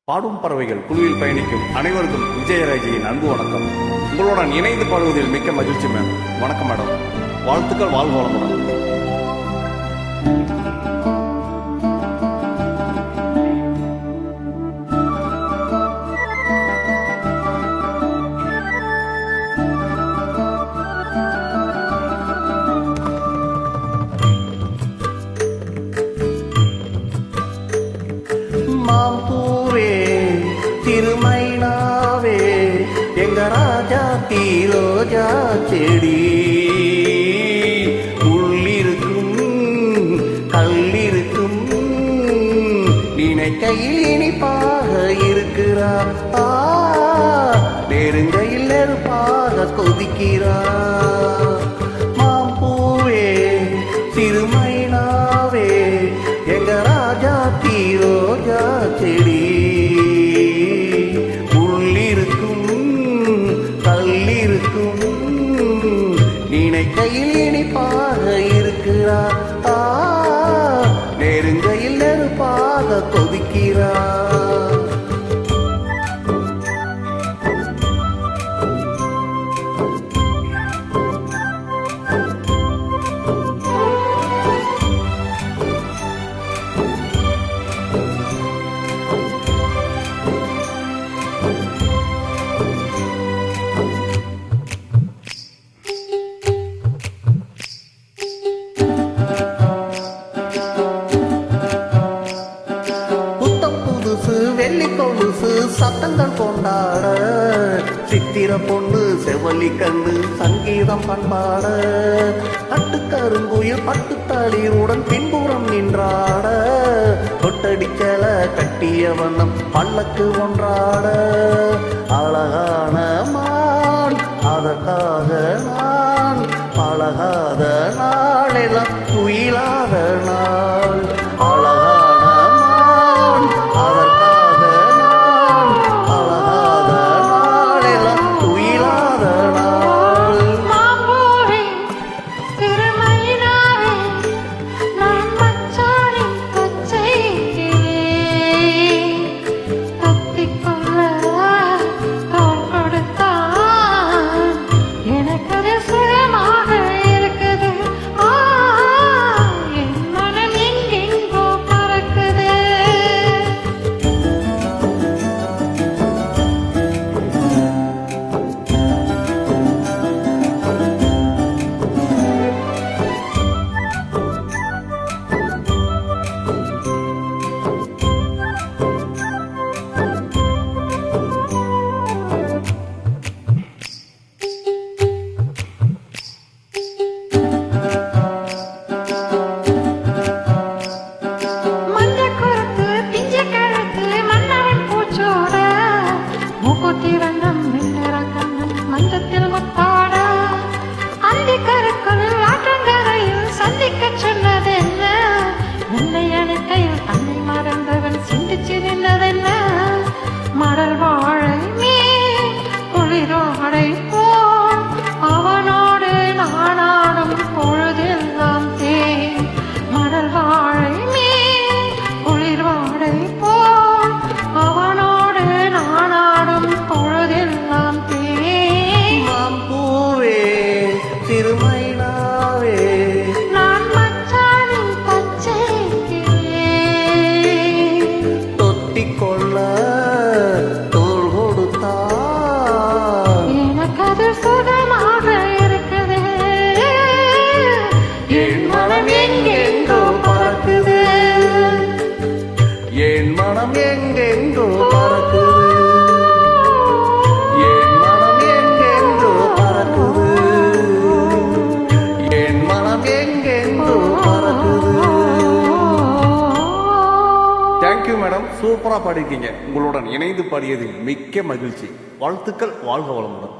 பாடும் பறவைகள் குழுவில் பயணிக்கும் அனைவருக்கும் விஜயராஜியின் அன்பு வணக்கம். உங்களுடன் இணைந்து பாடுவதில் மிக்க மகிழ்ச்சி மேம். வணக்கம் மேடம். வாழ்த்துக்கள். வாழ்க வளமுடன். திருமைனாவே எங்க ராஜா தீரோஜா செடி உள்ளிருக்கும் கல்லிருக்கும் நினைக்கையில் இனிப்பாக இருக்கிறா, நெருங்கையில் நெருப்பாக கொதிக்கிறா. மாம்பூவே திருமைனாவே எங்க ராஜா தீரோஜா செடி நினைக்கையில் இனிப்பாக இருக்கிறார், நெருங்கையில் நெருப்பாக கொதிக்கிறார். வெள்ளி கொலுசு சத்தங்கள் கொண்டாட, சித்திர பொண்ணு செவலி கண்ணு சங்கீதம் பண்பாட, கட்டுக்கருங்குயில் பட்டு தளிருடன் பின்புறம் நின்றாட, தொட்டடிச்சல கட்டிய வண்ணம் பல்லக்கு ஒன்றாட, அழகான மான் அதற்காக நான் பழகாத நாளெல்லாம் துயிலாத நாள். மஞ்சத்தில் முத்தாட அந்தி கருக்கள் ஆற்றங்கரையில் சந்திக்க சொன்னதென்ன, உன்னை அணைக்கையில் தன்னை மறந்தவன் சிந்திச்சு நின்றதென்ன, மடல் வாழை மீன் குளிரோடை போல் அவனோடு நானாடும் பொழுதெல்லாம் தேன். மடல் வாழை மீன் குளிரோடை போல் அவனோடு நானாடும் பொழுதெல்லாம் தேன். திருமைனாவே நான் மச்சானின் பச்சை தொட்டிக்கொள்ள தோள் கொடுத்தா எனக்கு அது சுகமாக இருக்குது. என் மனம் எங்கெங்கோ பறக்குது, என் மனம் எங்கெங்கோ பறக்குது, தேங்க்யூ மேடம். சூப்பரா பாடிருக்கீங்க. உங்களுடன் இணைந்து பாடியதில் மிக்க மகிழ்ச்சி. வாழ்த்துக்கள். வாழ்க வளமுடன்.